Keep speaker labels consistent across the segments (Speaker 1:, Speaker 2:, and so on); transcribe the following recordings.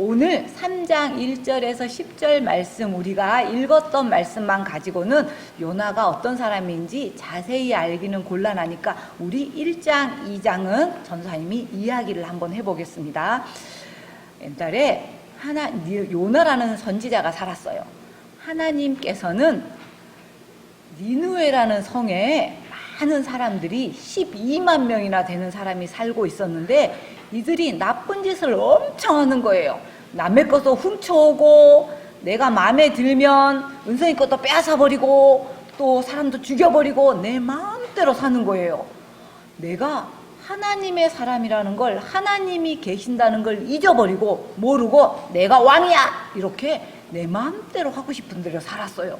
Speaker 1: 오늘 3장 1절에서 10절 말씀, 우리가 읽었던 말씀만 가지고는 요나가 어떤 사람인지 자세히 알기는 곤란하니까 우리 1장, 2장은 전사님이 이야기를 한번 해보겠습니다. 옛날에 요나라는 선지자가 살았어요. 하나님께서는 니느웨라는 성에 많은 사람들이 12만 명이나 되는 사람이 살고 있었는데 이들이 나쁜 짓을 엄청 하는 거예요. 남의 것도 훔쳐오고, 내가 마음에 들면 은성이 것도 빼앗아버리고, 또 사람도 죽여버리고, 내 마음대로 사는 거예요. 내가 하나님의 사람이라는 걸, 하나님이 계신다는 걸 잊어버리고 모르고 내가 왕이야! 이렇게 내 마음대로 하고 싶은 대로 살았어요.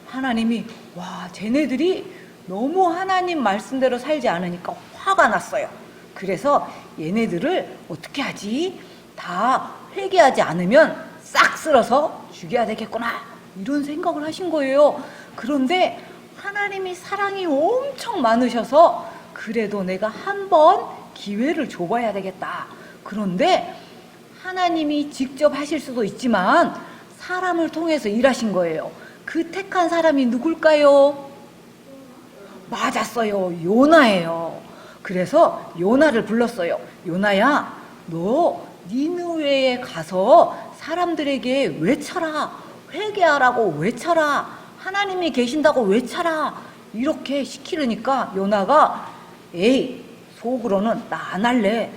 Speaker 1: 하나님이 와, 쟤네들이 너무 하나님 말씀대로 살지 않으니까 화가 났어요. 그래서 얘네들을 어떻게 하지? 다 회개하지 않으면 싹 쓸어서 죽여야 되겠구나, 이런 생각을 하신 거예요. 그런데 하나님이 사랑이 엄청 많으셔서 그래도 내가 한번 기회를 줘봐야 되겠다. 그런데 하나님이 직접 하실 수도 있지만 사람을 통해서 일하신 거예요. 그 택한 사람이 누굴까요? 맞았어요. 요나예요. 그래서 요나를 불렀어요. 요나야, 너 니느웨에 가서 사람들에게 외쳐라. 회개하라고 외쳐라. 하나님이 계신다고 외쳐라. 이렇게 시키려니까 요나가 에이, 속으로는 나 안 할래.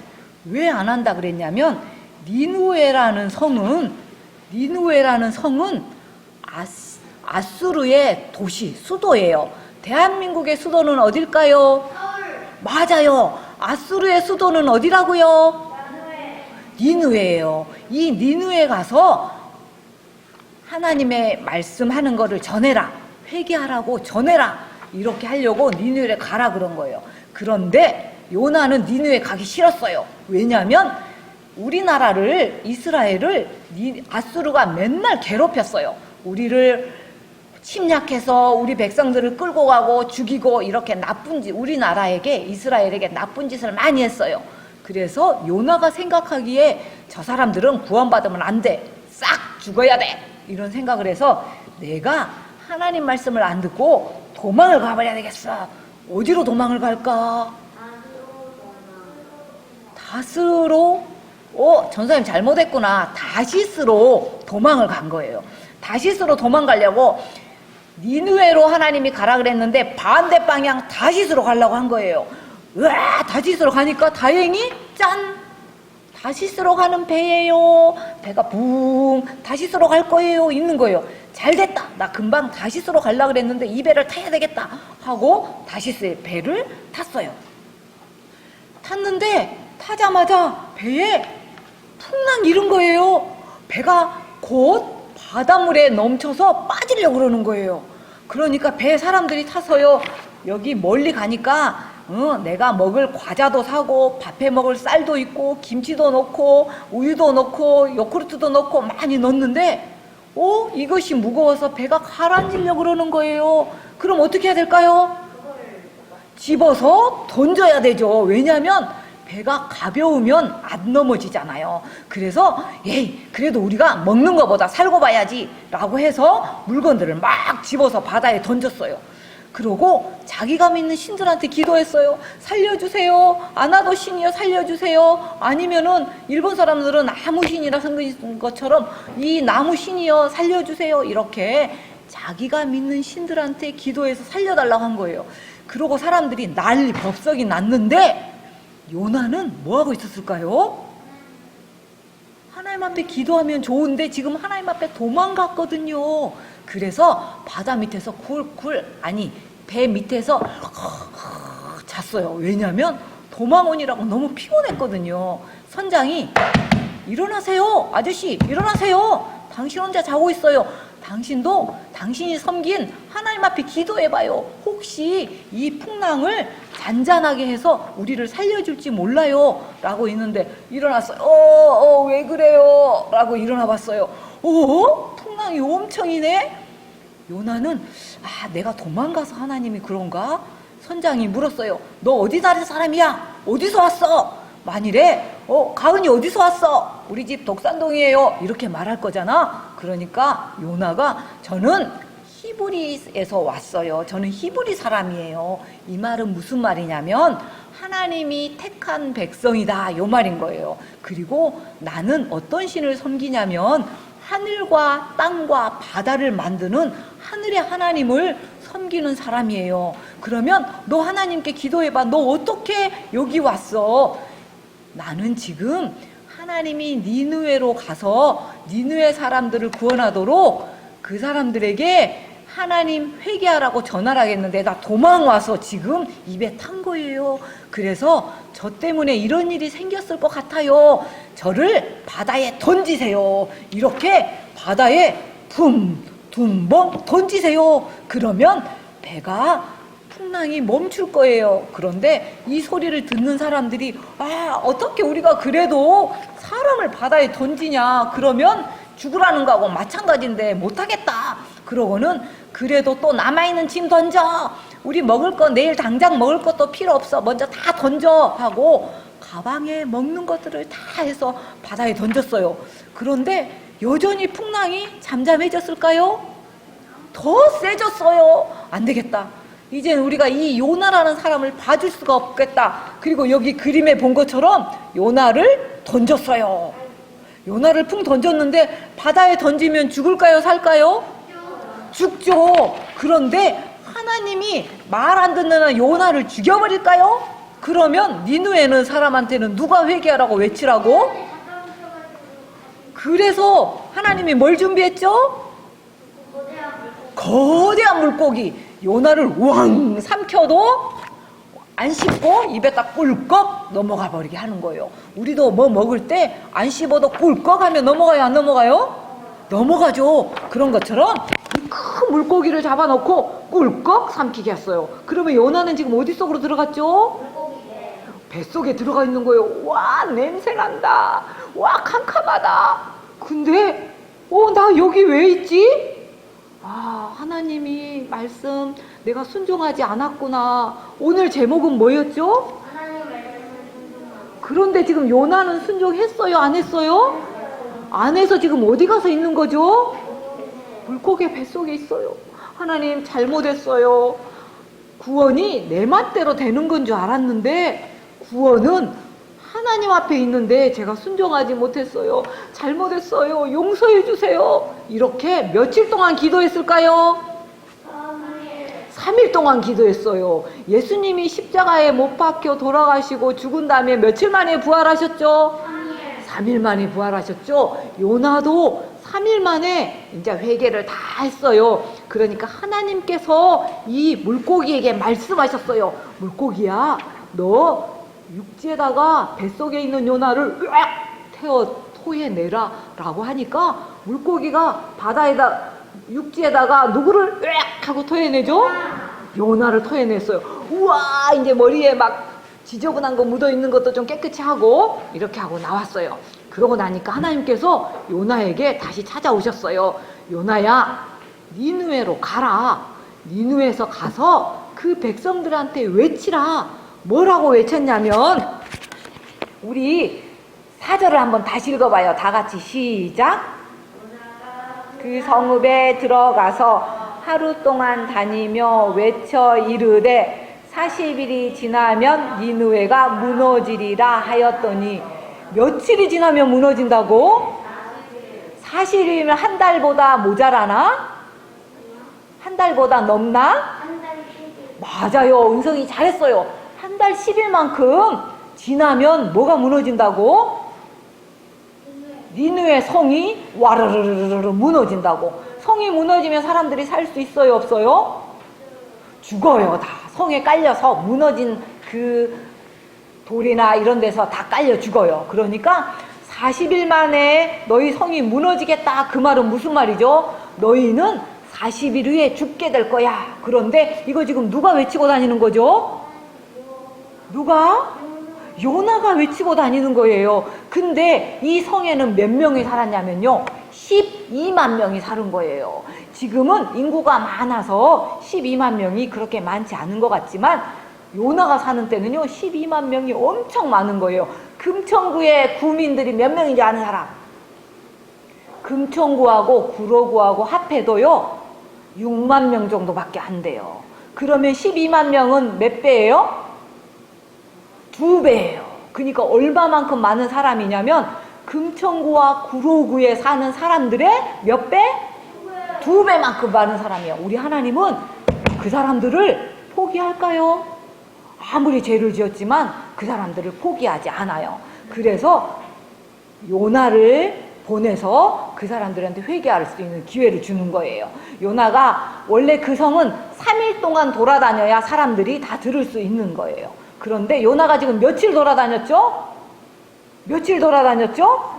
Speaker 1: 왜 안 한다 그랬냐면 니느웨라는 성은 아수르의 도시, 수도예요. 대한민국의 수도는 어딜까요? 맞아요. 아수르의 수도는 어디라고요? 니느웨예요. 이 니느웨에 가서 하나님의 말씀하는 거를 전해라. 회개하라고 전해라. 이렇게 하려고 니느웨에 가라 그런 거예요. 그런데 요나는 니느웨에 가기 싫었어요. 왜냐하면 우리나라를, 이스라엘을 아수르가 맨날 괴롭혔어요. 우리를 침략해서 우리 백성들을 끌고 가고 죽이고, 이렇게 나쁜 짓, 우리나라에게, 이스라엘에게 나쁜 짓을 많이 했어요. 그래서 요나가 생각하기에 저 사람들은 구원받으면 안 돼, 싹 죽어야 돼, 이런 생각을 해서 내가 하나님 말씀을 안 듣고 도망을 가버려야 되겠어. 어디로 도망을 갈까? 다스로? 전사님 잘못했구나. 다시스로 도망을 간 거예요. 다시스로 도망가려고 니느웨로 하나님이 가라 그랬는데 반대 방향 다시스로 가려고 한 거예요. 으아, 다시스로 가니까 다행히 짠! 다시스로 가는 배예요. 배가 붕 다시스로 갈 거예요. 있는 거예요. 잘 됐다. 나 금방 다시스로 가려고 그랬는데 이 배를 타야 되겠다 하고 다시스의 배를 탔어요. 탔는데 타자마자 배에 풍랑 이른 거예요. 배가 곧 바닷물에 넘쳐서 빠지려고 그러는 거예요. 그러니까 배에 사람들이 타서요, 여기 멀리 가니까 내가 먹을 과자도 사고 밥해 먹을 쌀도 있고 김치도 넣고 우유도 넣고 요구르트도 넣고 많이 넣었는데 이것이 무거워서 배가 가라앉으려고 그러는 거예요. 그럼 어떻게 해야 될까요? 집어서 던져야 되죠. 왜냐하면 배가 가벼우면 안 넘어지잖아요. 그래서 그래도 우리가 먹는 것보다 살고 봐야지 라고 해서 물건들을 막 집어서 바다에 던졌어요. 그러고 자기가 믿는 신들한테 기도했어요. 살려주세요. 아나도 신이여 살려주세요. 아니면은 일본 사람들은 나무 신이라 생긴 것처럼 이 나무 신이여 살려주세요. 이렇게 자기가 믿는 신들한테 기도해서 살려달라고 한 거예요. 그러고 사람들이 난리 법석이 났는데 요나는 뭐하고 있었을까요? 하나님 앞에 기도하면 좋은데 지금 하나님 앞에 도망갔거든요. 그래서 바다 밑에서 배 밑에서 잤어요. 왜냐하면 도망원이라고 너무 피곤했거든요. 선장이 일어나세요. 아저씨 일어나세요. 당신 혼자 자고 있어요. 당신도 당신이 섬긴 하나님 앞에 기도해봐요. 혹시 이 풍랑을 잔잔하게 해서 우리를 살려줄지 몰라요 라고 있는데 일어났어요. 왜 그래요? 라고 일어나 봤어요. 풍랑이 엄청이네. 요나는 내가 도망가서 하나님이 그런가? 선장이 물었어요. 너 어디 나라 사람이야? 어디서 왔어? 만일에 가은이 어디서 왔어? 우리 집 독산동이에요. 이렇게 말할 거잖아. 그러니까 요나가 저는 히브리에서 왔어요. 저는 히브리 사람이에요. 이 말은 무슨 말이냐면 하나님이 택한 백성이다, 요 말인 거예요. 그리고 나는 어떤 신을 섬기냐면 하늘과 땅과 바다를 만드는 하늘의 하나님을 섬기는 사람이에요. 그러면 너 하나님께 기도해봐. 너 어떻게 여기 왔어? 나는 지금 하나님이 니느웨로 가서 니느웨 사람들을 구원하도록 그 사람들에게 하나님 회개하라고 전화를 하겠는데 나 도망와서 지금 입에 탄 거예요. 그래서 저 때문에 이런 일이 생겼을 것 같아요. 저를 바다에 던지세요. 이렇게 바다에 둥벙 던지세요. 그러면 배가 풍랑이 멈출 거예요. 그런데 이 소리를 듣는 사람들이 어떻게 우리가 그래도 사람을 바다에 던지냐, 그러면 죽으라는 거하고 마찬가지인데 못하겠다. 그러고는 그래도 또 남아있는 짐 던져. 우리 먹을 거 내일 당장 먹을 것도 필요 없어. 먼저 다 던져 하고 가방에 먹는 것들을 다 해서 바다에 던졌어요. 그런데 여전히 풍랑이 잠잠해졌을까요? 더 세졌어요. 안 되겠다. 이젠 우리가 이 요나라는 사람을 봐줄 수가 없겠다. 그리고 여기 그림에 본 것처럼 요나를 던졌어요. 요나를 풍 던졌는데 바다에 던지면 죽을까요, 살까요? 죽죠. 그런데 하나님이 말 안 듣는 요나를 죽여버릴까요? 그러면 니느웨는 사람한테는 누가 회개하라고 외치라고? 그래서 하나님이 뭘 준비했죠? 거대한 물고기. 요나를 왕 삼켜도 안 씹고 입에다 꿀꺽 넘어가 버리게 하는 거예요. 우리도 뭐 먹을 때 안 씹어도 꿀꺽 하면 넘어가요, 안 넘어가요? 넘어가죠. 그런 것처럼 이 큰 물고기를 잡아놓고 꿀꺽 삼키게 했어요. 그러면 요나는 지금 어디 속으로 들어갔죠? 뱃속에 들어가 있는 거예요. 와, 냄새 난다. 와, 캄캄하다. 근데 나 여기 왜 있지? 하나님이 말씀 내가 순종하지 않았구나. 오늘 제목은 뭐였죠? 그런데 지금 요나는 순종했어요, 안 했어요? 안 해서 지금 어디 가서 있는 거죠? 물고기 뱃속에 있어요. 하나님 잘못했어요. 구원이 내 맘대로 되는 건 줄 알았는데 구원은 하나님 앞에 있는데 제가 순종하지 못했어요. 잘못했어요. 용서해 주세요. 이렇게 며칠 동안 기도했을까요? 3일 동안 기도했어요. 예수님이 십자가에 못 박혀 돌아가시고 죽은 다음에 며칠 만에 부활하셨죠? 3일 만에 부활하셨죠? 요나도 3일 만에 이제 회개를 다 했어요. 그러니까 하나님께서 이 물고기에게 말씀하셨어요. 물고기야, 너 육지에다가 뱃속에 있는 요나를 으악 태워 토해내라 라고 하니까 물고기가 육지에다가 누구를 으악 하고 토해내죠? 요나를 토해냈어요. 우와, 이제 머리에 막 지저분한 거 묻어 있는 것도 좀 깨끗이 하고 이렇게 하고 나왔어요. 그러고 나니까 하나님께서 요나에게 다시 찾아오셨어요. 요나야, 니느웨로 가라. 니느웨에서 가서 그 백성들한테 외치라. 뭐라고 외쳤냐면, 우리 4절을 한번 다시 읽어봐요. 다 같이 시작. 그 성읍에 들어가서 하루 동안 다니며 외쳐 이르되 40일이 지나면 니느웨가 무너지리라 하였더니, 며칠이 지나면 무너진다고? 40일이면 한 달보다 모자라나? 한 달보다 넘나? 맞아요. 은성이 잘했어요. 한 달 10일만큼 지나면 뭐가 무너진다고? 니느웨 성이 와르르르르 무너진다고. 성이 무너지면 사람들이 살 수 있어요, 없어요? 죽어요. 다 성에 깔려서 무너진 그 돌이나 이런 데서 다 깔려 죽어요. 그러니까 40일 만에 너희 성이 무너지겠다. 그 말은 무슨 말이죠? 너희는 40일 후에 죽게 될 거야. 그런데 이거 지금 누가 외치고 다니는 거죠? 누가? 요나가 외치고 다니는 거예요. 근데 이 성에는 몇 명이 살았냐면요, 12만 명이 사는 거예요. 지금은 인구가 많아서 12만 명이 그렇게 많지 않은 것 같지만 요나가 사는 때는요 12만 명이 엄청 많은 거예요. 금천구의 구민들이 몇 명인지 아는 사람? 금천구하고 구로구하고 합해도요 6만 명 정도밖에 안 돼요. 그러면 12만 명은 몇 배예요? 2배예요. 그러니까 얼마만큼 많은 사람이냐면 금천구와 구로구에 사는 사람들의 몇 배? 2배만큼 많은 사람이에요. 우리 하나님은 그 사람들을 포기할까요? 아무리 죄를 지었지만 그 사람들을 포기하지 않아요. 그래서 요나를 보내서 그 사람들한테 회개할 수 있는 기회를 주는 거예요. 요나가 원래 그 성은 3일 동안 돌아다녀야 사람들이 다 들을 수 있는 거예요. 그런데 요나가 지금 며칠 돌아다녔죠? 며칠 돌아다녔죠?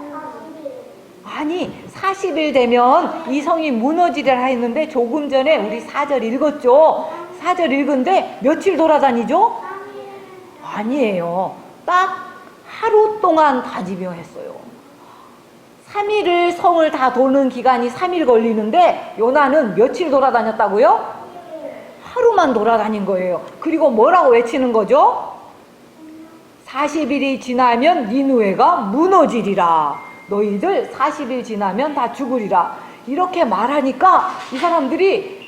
Speaker 1: 아니 40일 되면 이 성이 무너지리라 했는데 조금 전에 우리 4절 읽었죠? 4절 읽은데 며칠 돌아다니죠? 아니에요. 딱 하루 동안 다니며 했어요. 3일을 성을 다 도는 기간이 3일 걸리는데 요나는 며칠 돌아다녔다고요? 하루만 돌아다닌 거예요. 그리고 뭐라고 외치는 거죠? 40일이 지나면 니느웨가 무너지리라. 너희들 40일 지나면 다 죽으리라. 이렇게 말하니까 이 사람들이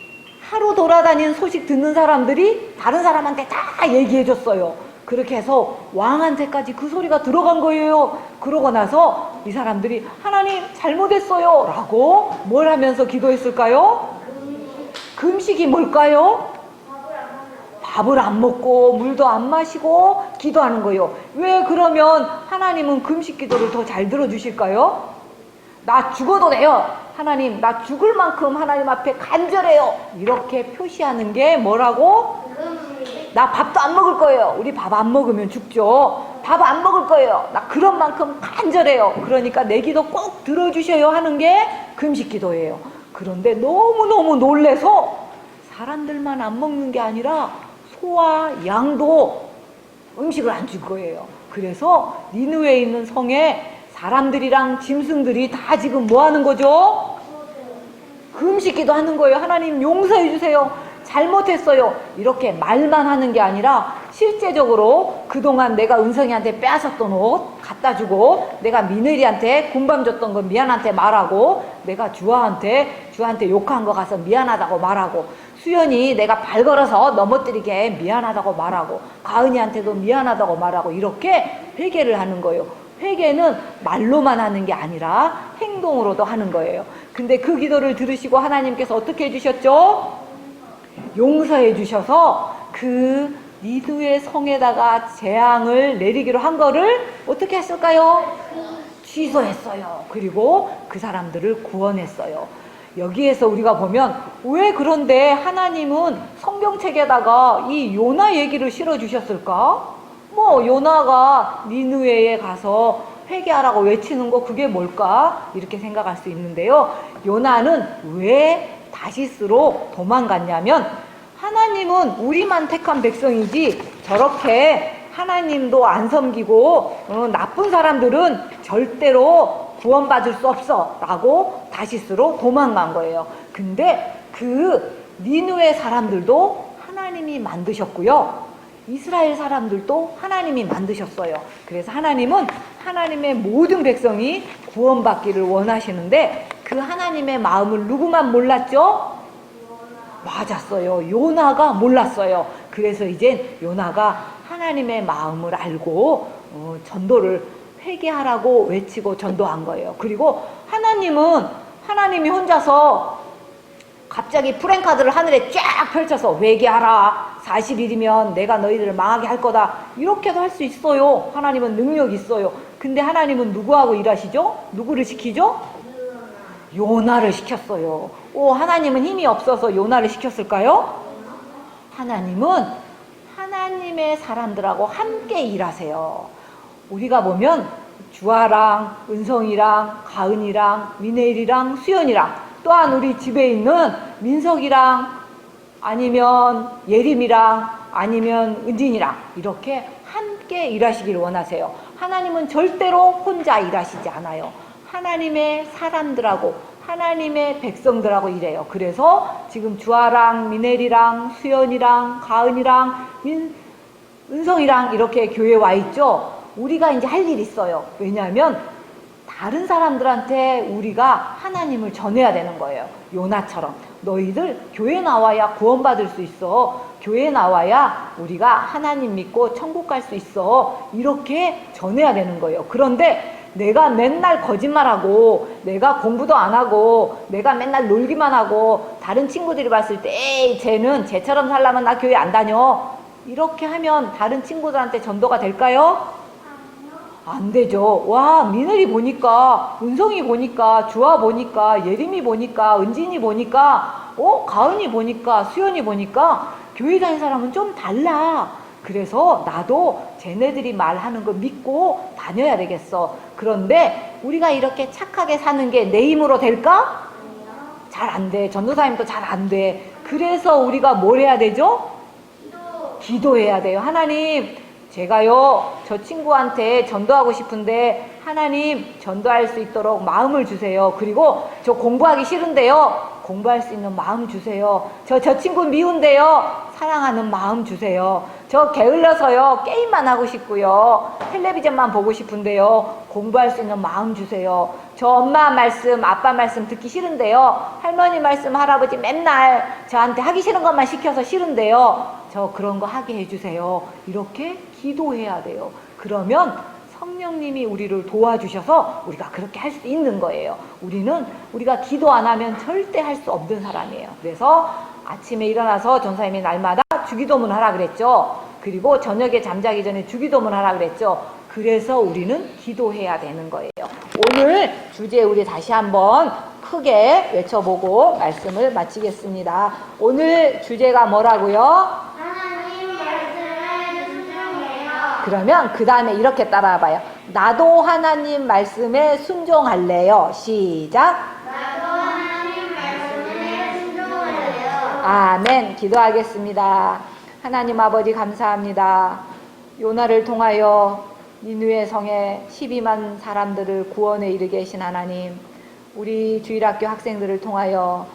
Speaker 1: 하루 돌아다닌 소식 듣는 사람들이 다른 사람한테 다 얘기해 줬어요. 그렇게 해서 왕한테까지 그 소리가 들어간 거예요. 그러고 나서 이 사람들이 하나님 잘못했어요 라고 뭘 하면서 기도했을까요? 금식이 뭘까요? 밥을 안 먹고 물도 안 마시고 기도하는 거예요. 왜 그러면 하나님은 금식 기도를 더 잘 들어주실까요? 나 죽어도 돼요. 하나님 나 죽을 만큼 하나님 앞에 간절해요. 이렇게 표시하는 게 뭐라고? 나 밥도 안 먹을 거예요. 우리 밥 안 먹으면 죽죠. 밥 안 먹을 거예요. 나 그런 만큼 간절해요. 그러니까 내 기도 꼭 들어주셔요 하는 게 금식 기도예요. 그런데 너무너무 놀래서 사람들만 안 먹는 게 아니라 소와 양도 음식을 안 줄 거예요. 그래서 니느웨에 있는 성에 사람들이랑 짐승들이 다 지금 뭐 하는 거죠? 금식 기도하는 거예요. 하나님 용서해 주세요. 잘못했어요. 이렇게 말만 하는 게 아니라 실제적으로 그동안 내가 은성이한테 빼앗았던 옷 갖다 주고, 내가 미느리한테 군밤 줬던 거 미안한테 말하고, 내가 주한테 욕한 거 가서 미안하다고 말하고, 수연이 내가 발 걸어서 넘어뜨리게 미안하다고 말하고, 가은이한테도 미안하다고 말하고, 이렇게 회개를 하는 거예요. 회개는 말로만 하는 게 아니라 행동으로도 하는 거예요. 근데 그 기도를 들으시고 하나님께서 어떻게 해주셨죠? 용서해 주셔서 그 니느웨 성에다가 재앙을 내리기로 한 거를 어떻게 했을까요? 취소했어요. 그리고 그 사람들을 구원했어요. 여기에서 우리가 보면 왜 그런데 하나님은 성경책에다가 이 요나 얘기를 실어주셨을까? 뭐 요나가 니느웨에 가서 회개하라고 외치는 거 그게 뭘까? 이렇게 생각할 수 있는데요. 요나는 왜 다시스로 도망갔냐면, 하나님은 우리만 택한 백성이지 저렇게 하나님도 안 섬기고 나쁜 사람들은 절대로 구원받을 수 없어 라고 다시스로 도망간 거예요. 근데 그 니느웨 사람들도 하나님이 만드셨고요, 이스라엘 사람들도 하나님이 만드셨어요. 그래서 하나님은 하나님의 모든 백성이 구원받기를 원하시는데, 그 하나님의 마음을 누구만 몰랐죠? 맞았어요. 요나가 몰랐어요. 그래서 이젠 요나가 하나님의 마음을 알고 전도를 회개하라고 외치고 전도한 거예요. 그리고 하나님이 혼자서 갑자기 프랭카드를 하늘에 쫙 펼쳐서 회개하라, 40일이면 내가 너희들을 망하게 할 거다, 이렇게도 할 수 있어요. 하나님은 능력이 있어요. 근데 하나님은 누구하고 일하시죠? 누구를 시키죠? 요나를 시켰어요. 하나님은 힘이 없어서 요나를 시켰을까요? 하나님은 하나님의 사람들하고 함께 일하세요. 우리가 보면 주아랑 은성이랑 가은이랑 미네일이랑 수연이랑, 또한 우리 집에 있는 민석이랑 아니면 예림이랑 아니면 은진이랑 이렇게 함께 일하시기를 원하세요. 하나님은 절대로 혼자 일하시지 않아요. 하나님의 사람들하고 하나님의 백성들하고 일해요. 그래서 지금 주아랑 미넬이랑 수연이랑 가은이랑 은성이랑 이렇게 교회에 와 있죠. 우리가 이제 할 일이 있어요. 왜냐하면 다른 사람들한테 우리가 하나님을 전해야 되는 거예요. 요나처럼 너희들 교회 나와야 구원받을 수 있어. 교회 나와야 우리가 하나님 믿고 천국 갈 수 있어. 이렇게 전해야 되는 거예요. 그런데 내가 맨날 거짓말하고 내가 공부도 안 하고 내가 맨날 놀기만 하고 다른 친구들이 봤을 때 에이 쟤는 쟤처럼 살려면 나 교회 안 다녀. 이렇게 하면 다른 친구들한테 전도가 될까요? 안 되죠. 와, 미늘이 보니까, 은성이 보니까, 주아 보니까, 예림이 보니까, 은진이 보니까, 가은이 보니까, 수연이 보니까, 교회 다니는 사람은 좀 달라. 그래서 나도 쟤네들이 말하는 거 믿고 다녀야 되겠어. 그런데 우리가 이렇게 착하게 사는 게 내 힘으로 될까? 잘 안 돼. 전도사님도 잘 안 돼. 그래서 우리가 뭘 해야 되죠? 기도해야 돼요. 하나님, 제가요 저 친구한테 전도하고 싶은데 하나님 전도할 수 있도록 마음을 주세요. 그리고 저 공부하기 싫은데요 공부할 수 있는 마음 주세요. 저 친구 미운데요 사랑하는 마음 주세요. 저 게을러서요 게임만 하고 싶고요 텔레비전만 보고 싶은데요 공부할 수 있는 마음 주세요. 저 엄마 말씀 아빠 말씀 듣기 싫은데요 할머니 말씀 할아버지 맨날 저한테 하기 싫은 것만 시켜서 싫은데요 저 그런 거 하게 해주세요. 이렇게 기도해야 돼요. 그러면 성령님이 우리를 도와주셔서 우리가 그렇게 할 수 있는 거예요. 우리가 기도 안 하면 절대 할 수 없는 사람이에요. 그래서 아침에 일어나서 전사님이 날마다 주기도문 하라 그랬죠. 그리고 저녁에 잠자기 전에 주기도문 하라 그랬죠. 그래서 우리는 기도해야 되는 거예요. 오늘 주제 우리 다시 한번 크게 외쳐보고 말씀을 마치겠습니다. 오늘 주제가 뭐라고요? 그러면 그 다음에 이렇게 따라와봐요. 나도 하나님 말씀에 순종할래요. 시작.
Speaker 2: 나도 하나님 말씀에 순종할래요.
Speaker 1: 아멘. 기도하겠습니다. 하나님 아버지 감사합니다. 요나를 통하여 니느웨 성에 12만 사람들을 구원에 이르게 하신 하나님, 우리 주일학교 학생들을 통하여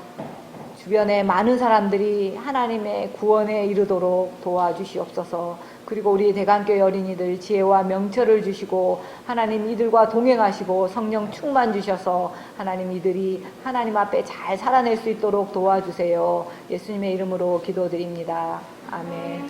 Speaker 1: 주변에 많은 사람들이 하나님의 구원에 이르도록 도와주시옵소서. 그리고 우리 대강교회 어린이들 지혜와 명철을 주시고 하나님 이들과 동행하시고 성령 충만 주셔서 하나님 이들이 하나님 앞에 잘 살아낼 수 있도록 도와주세요. 예수님의 이름으로 기도드립니다. 아멘.